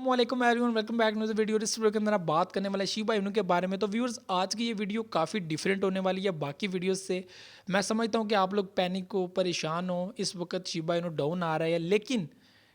अस्सलाम वालेकुम everyone, welcome back new video. इस वीडियो के अंदर आप बात करने वाले शिबा इनू के बारे में। तो व्यूअर्स, आज की ये वीडियो काफ़ी डिफरेंट होने वाली है बाकी वीडियोस से। मैं समझता हूँ कि आप लोग पैनिक हो, परेशान हो, इस वक्त शिबा इनू डाउन आ रहा है, लेकिन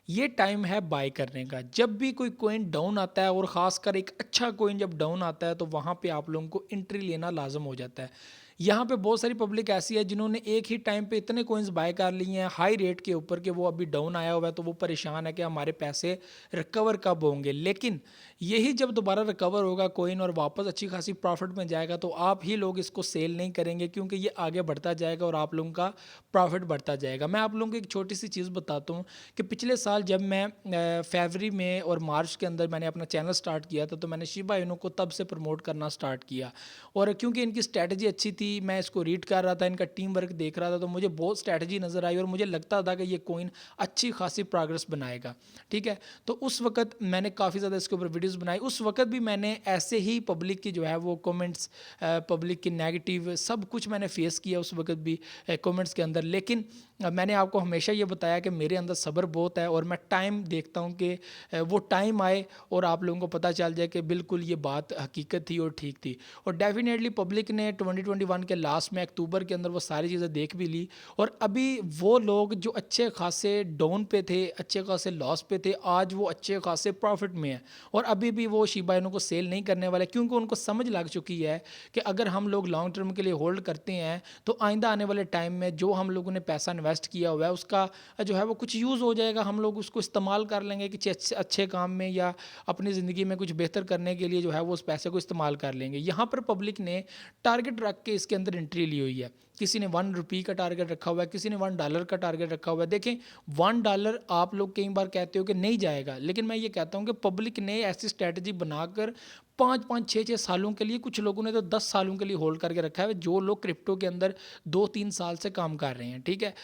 ये टाइम है बाय करने का। जब भी कोई कॉइन डाउन आता है और ख़ासकर एक अच्छा कॉइन जब डाउन आता है तो वहाँ पे आप लोगों को एंट्री लेना लाजम हो जाता है। यहाँ पे बहुत सारी पब्लिक ऐसी है जिन्होंने एक ही टाइम पे इतने कॉइन्स बाय कर लिए हैं हाई रेट के ऊपर कि वो अभी डाउन आया हुआ है, तो वो परेशान है कि हमारे पैसे रिकवर कब होंगे। लेकिन यही जब दोबारा रिकवर होगा कॉइन और वापस अच्छी खासी प्रॉफिट में जाएगा तो आप ही लोग इसको सेल नहीं करेंगे, क्योंकि ये आगे बढ़ता जाएगा और आप लोगों का प्रॉफिट बढ़ता जाएगा। मैं आप लोगों को एक छोटी सी चीज़ बताता हूँ कि पिछले साल जब मैं फरवरी में और मार्च के अंदर मैंने अपना चैनल स्टार्ट किया था, तो मैंने शिबा इनू को तब से प्रमोट करना स्टार्ट किया। और क्योंकि इनकी स्ट्रैटेजी अच्छी थी, मैं इसको रीड कर रहा था, इनका टीम वर्क देख रहा था, तो मुझे बहुत स्ट्रैटेजी नज़र आई और मुझे लगता था कि ये कॉइन अच्छी खासी प्रोग्रेस बनाएगा। ठीक है, तो उस वक्त मैंने काफ़ी ज़्यादा इसके ऊपर वीडियोस बनाई। उस वक्त भी मैंने ऐसे ही पब्लिक की जो है वो कमेंट्स, पब्लिक की नेगेटिव सब कुछ मैंने फेस किया उस वक्त भी कमेंट्स के अंदर। लेकिन मैंने आपको हमेशा ये बताया कि मेरे अंदर सब्र बहुत है और मैं टाइम देखता हूँ कि वो टाइम आए और आप लोगों को पता चल जाए कि बिल्कुल ये बात हकीकत थी और ठीक थी। और डेफिनेटली पब्लिक ने 2021 के लास्ट में अक्टूबर के अंदर वो सारी चीज़ें देख भी ली। और अभी वो लोग जो अच्छे खासे डाउन पे थे, अच्छे खासे लॉस पे थे, आज वो अच्छे खासे प्रॉफिट में हैं। और अभी भी वो शिबा इनू को सेल नहीं करने वाले, क्योंकि उनको समझ लग चुकी है कि अगर हम लोग लॉन्ग टर्म के लिए होल्ड करते हैं तो आइंदा आने वाले टाइम में जो हम लोगों ने पैसा इन्वेस्ट किया हुआ है उसका जो है वो कुछ यूज़ हो जाएगा, हम लोग उसको इस्तेमाल कर लेंगे कि अच्छे काम में या अपनी ज़िंदगी में कुछ बेहतर करने के लिए जो है वो उस पैसे को इस्तेमाल कर लेंगे। यहाँ पर पब्लिक ने टारगेट रख के इसके अंदर एंट्री ली हुई है। किसी ने ₹1 का टारगेट रखा हुआ है, किसी ने $1 का टारगेट रखा हुआ है। देखें, $1 आप लोग कई बार कहते हो कि नहीं जाएगा, लेकिन मैं ये कहता हूँ कि पब्लिक ने ऐसी स्ट्रैटेजी बनाकर 5-5 6-6 सालों के लिए, कुछ लोगों ने तो 10 सालों के लिए होल्ड करके रखा है, जो लोग क्रिप्टो के अंदर 2-3 साल से काम कर रहे हैं। ठीक है,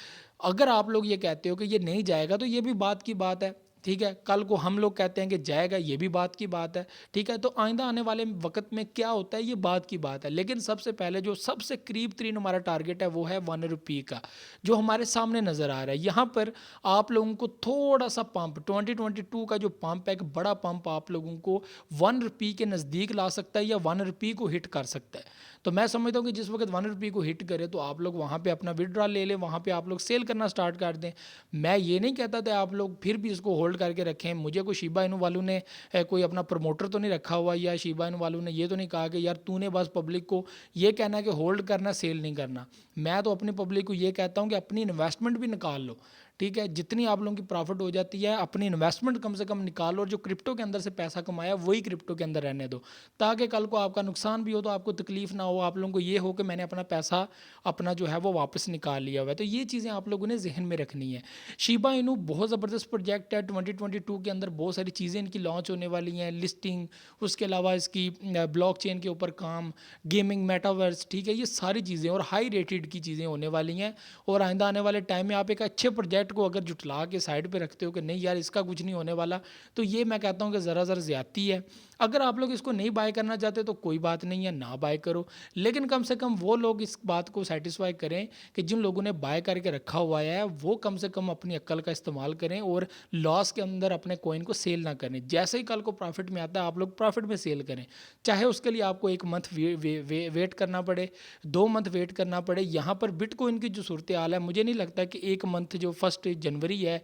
अगर आप लोग ये कहते हो कि ये नहीं जाएगा तो ये भी बात की बात है। ठीक है, कल को हम लोग कहते हैं कि जाएगा, ये भी बात की बात है। ठीक है, तो आइंदा आने वाले वक्त में क्या होता है ये बात की बात है। लेकिन सबसे पहले जो सबसे करीब तरीन हमारा टारगेट है वो है ₹1 का, जो हमारे सामने नज़र आ रहा है। यहाँ पर आप लोगों को थोड़ा सा पंप 2022 का जो पंप है, एक बड़ा पंप आप लोगों को ₹1 के नज़दीक ला सकता है या ₹1 को हिट कर सकता है। तो मैं समझता हूँ कि जिस वक्त ₹1 को हिट करे तो आप लोग वहाँ पे अपना विड्रॉल ले लें, वहाँ पे आप लोग सेल करना स्टार्ट कर दें। मैं ये नहीं कहता था आप लोग फिर भी इसको होल्ड करके रखें। मुझे कोई शिबा इनू वालों ने कोई अपना प्रमोटर तो नहीं रखा हुआ, या शिबा इनू वालों ने ये तो नहीं कहा कि यार तूने बस पब्लिक को ये कहना है कि होल्ड करना, सेल नहीं करना। मैं तो अपनी पब्लिक को ये कहता हूँ कि अपनी इन्वेस्टमेंट भी निकाल लो। ठीक है, जितनी आप लोगों की प्रॉफिट हो जाती है अपनी इन्वेस्टमेंट कम से कम निकालो, और जो क्रिप्टो के अंदर से पैसा कमाया वही क्रिप्टो के अंदर रहने दो, ताकि कल को आपका नुकसान भी हो तो आपको तकलीफ ना हो, आप लोगों को ये हो कि मैंने अपना पैसा अपना जो है वो वापस निकाल लिया हुआ है। तो ये चीज़ें आप लोगों ने जहन में रखनी है। शिबा इनू बहुत ज़बरदस्त प्रोजेक्ट है। 2022 के अंदर बहुत सारी चीज़ें इनकी लॉन्च होने वाली हैं, लिस्टिंग, उसके अलावा इसकी ब्लॉकचेन के ऊपर काम, गेमिंग, मेटावर्स। ठीक है, ये सारी चीज़ें और हाई रेटेड की चीज़ें होने वाली हैं। और आइंदा आने वाले टाइम में आप एक अच्छे प्रोजेक्ट को अगर जुटला के साइड पे रखते हो कि नहीं यार इसका कुछ नहीं होने वाला, तो ये मैं कहता हूँ कि ज़रा ज़्यादती है। अगर आप लोग इसको नहीं बाय करना चाहते तो कोई बात नहीं है, ना बाय करो। लेकिन कम से कम वो लोग इस बात को सेटिस्फाई करें कि जिन लोगों ने बाय करके रखा हुआ है वो कम से कम अपनी अक्ल का इस्तेमाल करें और लॉस के अंदर अपने कॉइन को सेल ना करें। जैसे ही कल को प्रॉफिट में आता है आप लोग प्रॉफिट में सेल करें, चाहे उसके लिए आपको 1 मंथ वेट करना पड़े, 2 मंथ वेट करना पड़े। यहाँ पर बिटकॉइन की जो सूरत हाल है, मुझे नहीं लगता कि 1 मंथ जो 1 जनवरी है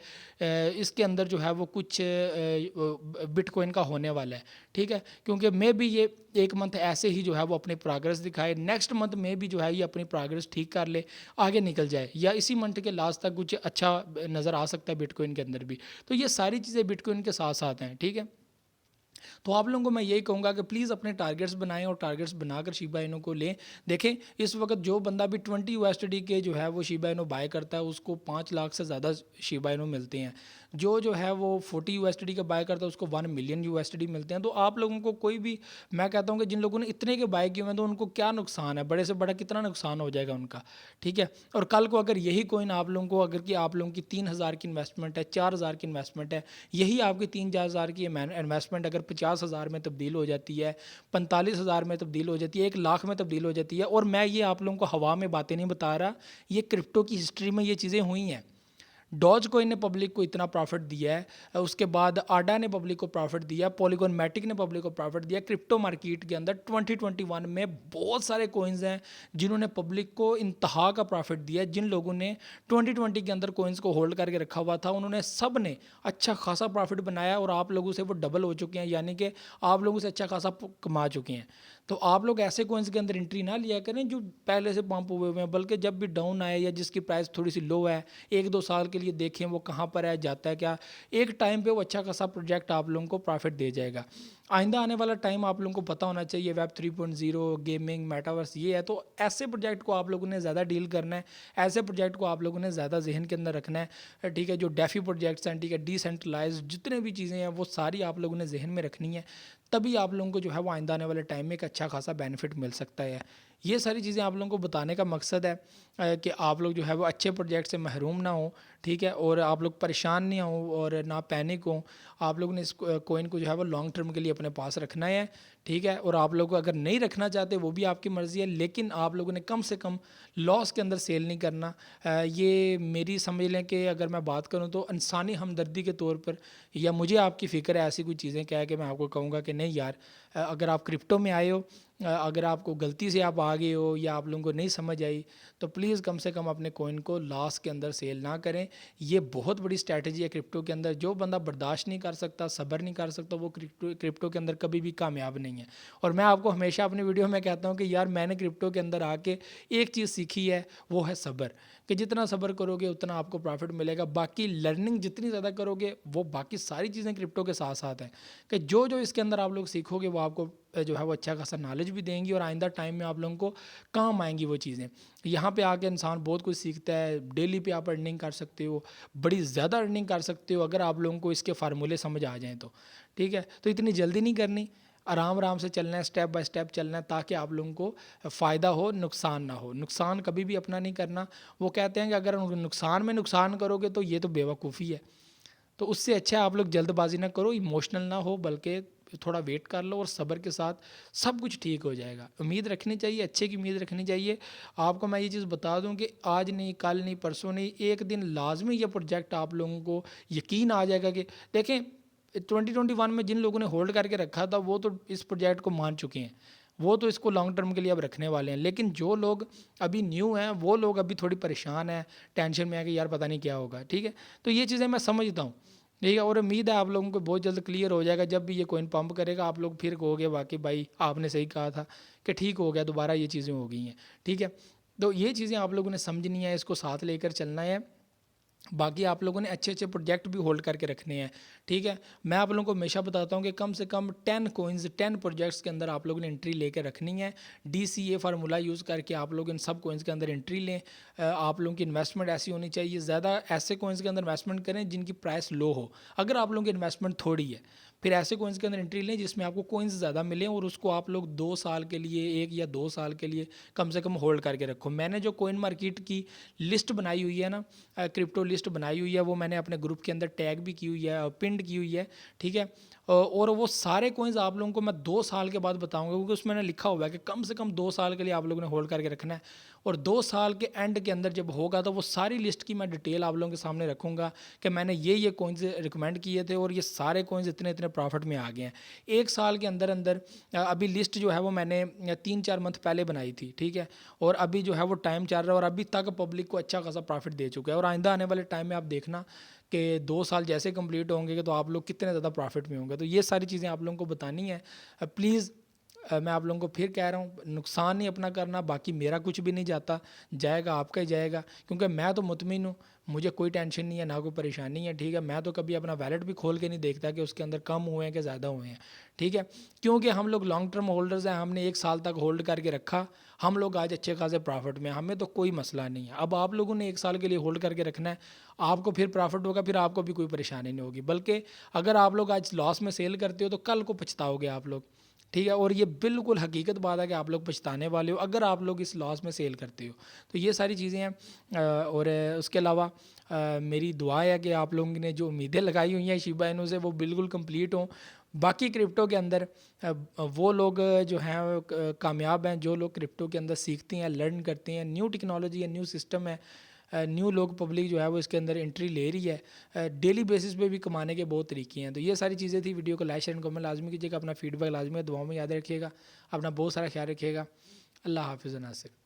इसके अंदर जो है वो कुछ बिटकॉइन का होने वाला है। ठीक है, क्योंकि मे भी ये 1 मंथ ऐसे ही जो है वो अपनी प्रोग्रेस दिखाए, नेक्स्ट मंथ में भी जो है ये अपनी प्रोग्रेस ठीक कर ले, आगे निकल जाए, या इसी मंथ के लास्ट तक कुछ अच्छा नज़र आ सकता है बिटकॉइन के अंदर भी। तो ये सारी चीज़ें बिटकॉइन के साथ साथ हैं। ठीक है, तो आप लोगों को मैं यही कहूँगा कि प्लीज़ अपने टारगेट्स बनाएं और टारगेट्स बनाकर शिबा इनू को लें। देखें, इस वक्त जो बंदा भी 20 USD के जो है वो शिबा इनू बाय करता है उसको 5 लाख से ज़्यादा शिबा इनू मिलते हैं। जो है वो 40 USD का बाय करता है उसको 1 मिलियन USD मिलते हैं। तो आप लोगों को कोई भी, मैं कहता हूँ कि जिन लोगों ने इतने के बाय किए हुए हैं तो उनको क्या नुकसान है, बड़े से बड़ा कितना नुकसान हो जाएगा उनका। ठीक है, और कल को अगर यही कॉइन आप लोगों को, अगर कि आप लोगों की 3,000 की इन्वेस्टमेंट है, 4,000 की इन्वेस्टमेंट है, यही आपकी 3-4 हज़ार की इन्वेस्टमेंट अगर 50,000 में तब्दील हो जाती है, 45,000 में तब्दील हो जाती है, 1 लाख में तब्दील हो जाती है। और मैं ये आप लोगों को हवा में बातें नहीं बता रहा, ये क्रिप्टो की हिस्ट्री में ये चीज़ें हुई हैं। डॉज कॉइन ने पब्लिक को इतना प्रॉफिट दिया है, उसके बाद आडा ने पब्लिक को प्रॉफिट दिया, पॉलीगॉन मैटिक ने पब्लिक को प्रॉफिट दिया। क्रिप्टो मार्केट के अंदर 2021 में बहुत सारे कॉइन्स हैं जिन्होंने पब्लिक को इंतहा का प्रॉफिट दिया है। जिन लोगों ने 2020 के अंदर कॉइन्स को होल्ड करके रखा हुआ था उन्होंने सब ने अच्छा खासा प्रॉफिट बनाया और आप लोगों से वो डबल हो चुके हैं, यानी कि आप लोगों से अच्छा खासा कमा चुके हैं। तो आप लोग ऐसे कॉइन्स के अंदर एंट्री ना लिया करें जो पहले से पंप हुए हुए हैं, बल्कि जब भी डाउन आए या जिसकी प्राइस थोड़ी सी लो है, 1-2 साल के लिए देखें वो कहाँ पर है, जाता है क्या, एक टाइम पे वो अच्छा खासा प्रोजेक्ट आप लोगों को प्रॉफिट दे जाएगा। आइंदा आने वाला टाइम आप लोगों को पता होना चाहिए, वेब 3.0, गेमिंग, मेटावर्स ये है, तो ऐसे प्रोजेक्ट को आप लोगों ने ज़्यादा डील करना है, ऐसे प्रोजेक्ट को आप लोगों ने ज़्यादा जहन के अंदर रखना है, ठीक है। जो डेफी प्रोजेक्ट्स हैं, ठीक है, डिसेंट्रलाइज जितने भी चीज़ें हैं वो सारी आप लोगों ने जहन में रखनी है, तभी आप लोगों को जो है वो आइंदा आने वाले टाइम में एक अच्छा खासा बेनिफिट मिल सकता है। ये सारी चीज़ें आप लोगों को बताने का मकसद है कि आप लोग जो है वो अच्छे प्रोजेक्ट से महरूम ना हो, ठीक है, और आप लोग परेशान नहीं हो और ना पैनिक हो। आप लोगों ने इस कॉइन को जो है वो लॉन्ग टर्म के लिए अपने पास रखना है, ठीक है। और आप लोग अगर नहीं रखना चाहते वो भी आपकी मर्ज़ी है, लेकिन आप लोगों ने कम से कम लॉस के अंदर सेल नहीं करना। ये मेरी समझ लें कि अगर मैं बात करूँ तो इंसानी हमदर्दी के तौर पर, या मुझे आपकी फ़िक्र है ऐसी कोई चीज़ें क्या है कि मैं आपको कहूँगा कि नहीं यार, अगर आप क्रिप्टो में आए हो, अगर आपको गलती से आप आ गए हो या आप लोगों को नहीं समझ आई, तो प्लीज़ कम से कम अपने कॉइन को लॉस के अंदर सेल ना करें। ये बहुत बड़ी स्ट्रैटेजी है क्रिप्टो के अंदर। जो बंदा बर्दाश्त नहीं कर सकता, सब्र नहीं कर सकता, वो क्रिप्टो के अंदर कभी भी कामयाब नहीं है। और मैं आपको हमेशा अपनी वीडियो में कहता हूँ कि यार मैंने क्रिप्टो के अंदर आके एक चीज़ सीखी है, वो है सब्र, कि जितना सब्र करोगे उतना आपको प्रॉफिट मिलेगा। बाकी लर्निंग जितनी ज़्यादा करोगे वो बाकी सारी चीज़ें क्रिप्टो के साथ साथ हैं, कि जो जो इसके अंदर आप लोग सीखोगे वो आपको जो है वो अच्छा खासा नॉलेज भी देंगी और आइंदा टाइम में आप लोगों को काम आएंगी वो चीज़ें। यहाँ पे आके इंसान बहुत कुछ सीखता है। डेली पे आप अर्निंग कर सकते हो, बड़ी ज़्यादा अर्निंग कर सकते हो अगर आप लोगों को इसके फार्मूले समझ आ जाएँ तो, ठीक है। तो इतनी जल्दी नहीं करनी, आराम आराम से चलना है, स्टेप बाय स्टेप चलना है, ताकि आप लोगों को फ़ायदा हो, नुकसान ना हो। नुकसान कभी भी अपना नहीं करना। वो कहते हैं कि अगर नुकसान में नुकसान करोगे तो ये तो बेवकूफ़ी है। तो उससे अच्छा है आप लोग जल्दबाजी ना करो, इमोशनल ना हो, बल्कि थोड़ा वेट कर लो और सब्र के साथ सब कुछ ठीक हो जाएगा। उम्मीद रखनी चाहिए, अच्छे की उम्मीद रखनी चाहिए। आपको मैं ये चीज़ बता दूं कि आज नहीं, कल नहीं, परसों नहीं, एक दिन लाजमी ये प्रोजेक्ट आप लोगों को यकीन आ जाएगा कि देखें 2021 में जिन लोगों ने होल्ड करके रखा था वो तो इस प्रोजेक्ट को मान चुके हैं, वो तो इसको लॉन्ग टर्म के लिए अब रखने वाले हैं। लेकिन जो लोग अभी न्यू हैं वो लोग अभी थोड़ी परेशान हैं, टेंशन में है कि यार पता नहीं क्या होगा, ठीक है। तो ये चीज़ें मैं समझता हूँ, ठीक है, और उम्मीद है आप लोगों को बहुत जल्द क्लियर हो जाएगा। जब भी ये कॉइन पंप करेगा आप लोग फिर कहोगे वाकई भाई आपने सही कहा था, कि ठीक हो गया, दोबारा ये चीज़ें हो गई हैं, ठीक है। तो ये चीज़ें आप लोगों ने समझनी है, इसको साथ लेकर चलना है। बाकी आप लोगों ने अच्छे अच्छे प्रोजेक्ट भी होल्ड करके रखने हैं, ठीक है। मैं आप लोगों को हमेशा बताता हूँ कि कम से कम 10 कोइंस 10 प्रोजेक्ट्स के अंदर आप लोगों ने एंट्री लेकर रखनी है। DCA फार्मूला यूज़ करके आप लोग इन सब कोइंस के अंदर एंट्री लें। आप लोगों की इन्वेस्टमेंट ऐसी होनी चाहिए, ज़्यादा ऐसे कोइंस के अंदर इन्वेस्टमेंट करें जिनकी प्राइस लो हो। अगर आप लोगों की इन्वेस्टमेंट थोड़ी है, फिर ऐसे कोइंस के अंदर एंट्री लें जिसमें आपको कोइंस ज़्यादा मिलें और उसको आप लोग 2 साल के लिए, 1 या 2 साल के लिए कम से कम होल्ड करके रखो। मैंने जो कोइन मार्केट की लिस्ट बनाई हुई है ना, क्रिप्टो लिस्ट बनाई हुई है, वो मैंने अपने ग्रुप के अंदर टैग भी की हुई है, पिंड की हुई है, ठीक है। और वो सारे कोइंस आप लोगों को मैं 2 साल के बाद बताऊंगा, क्योंकि उसमें मैंने लिखा हुआ है कि कम से कम 2 साल के लिए आप लोगों ने होल्ड करके रखना है। और 2 साल के एंड के अंदर जब होगा तो वो सारी लिस्ट की मैं डिटेल आप लोगों के सामने रखूँगा कि मैंने ये कोइंस रिकमेंड किए थे और ये सारे कोइंस इतने इतने प्रॉफिट में आ गए हैं 1 साल के अंदर अंदर। अभी लिस्ट जो है वो मैंने 3-4 मंथ पहले बनाई थी, ठीक है। और अभी जो है वो टाइम चल रहा है और अभी तक पब्लिक को अच्छा खासा प्रॉफिट दे चुका है। और आइंदा आने वाले टाइम में आप देखना कि 2 साल जैसे कंप्लीट होंगे तो आप लोग कितने ज़्यादा प्रॉफिट में होंगे। तो ये सारी चीज़ें आप लोगों को बतानी है। प्लीज़ मैं आप लोगों को फिर कह रहा हूँ, नुकसान नहीं अपना करना, बाकी मेरा कुछ भी नहीं जाता, जाएगा आपका ही जाएगा, क्योंकि मैं तो मुतमिन हूँ, मुझे कोई टेंशन नहीं है, ना कोई परेशानी है, ठीक है। मैं तो कभी अपना वैलेट भी खोल के नहीं देखता कि उसके अंदर कम हुए हैं कि ज़्यादा हुए हैं, ठीक है। क्योंकि हम लोग लॉन्ग टर्म होल्डर्स हैं, हमने 1 साल तक होल्ड करके रखा, हम लोग आज अच्छे खासे प्रॉफिट में, हमें तो कोई मसला नहीं है। अब आप लोगों ने 1 साल के लिए होल्ड करके रखना है, आपको फिर प्रॉफिट होगा, फिर आपको भी कोई परेशानी नहीं होगी। बल्कि अगर आप लोग आज लॉस में सेल करते हो तो कल को पछताओगे आप लोग, ठीक है। और ये बिल्कुल हकीकत बात है कि आप लोग पछताने वाले हो अगर आप लोग इस लॉस में सेल करते हो। तो ये सारी चीज़ें हैं। और उसके अलावा मेरी दुआ है कि आप लोगों ने जो उम्मीदें लगाई हुई हैं शिबा इनू से वो बिल्कुल कंप्लीट हों। बाकी क्रिप्टो के अंदर वो लोग जो हैं कामयाब हैं जो लोग क्रिप्टो के अंदर सीखते हैं, लर्न करते हैं, न्यू टेक्नोलॉजी है, न्यू सिस्टम है, نیو لوگ پبلک جو ہے وہ اس کے اندر انٹری لے رہی ہے. ڈیلی بیسس پہ بھی کمانے کے بہت طریقے ہیں. تو یہ ساری چیزیں تھی. ویڈیو کو لائک شیئر کمنٹ لازمی کیجیے گا. اپنا فیڈ بیک لازمی ہے. دعاؤں میں یاد رکھیے گا. اپنا بہت سارا خیال رکھیے گا. اللہ حافظ ناصر.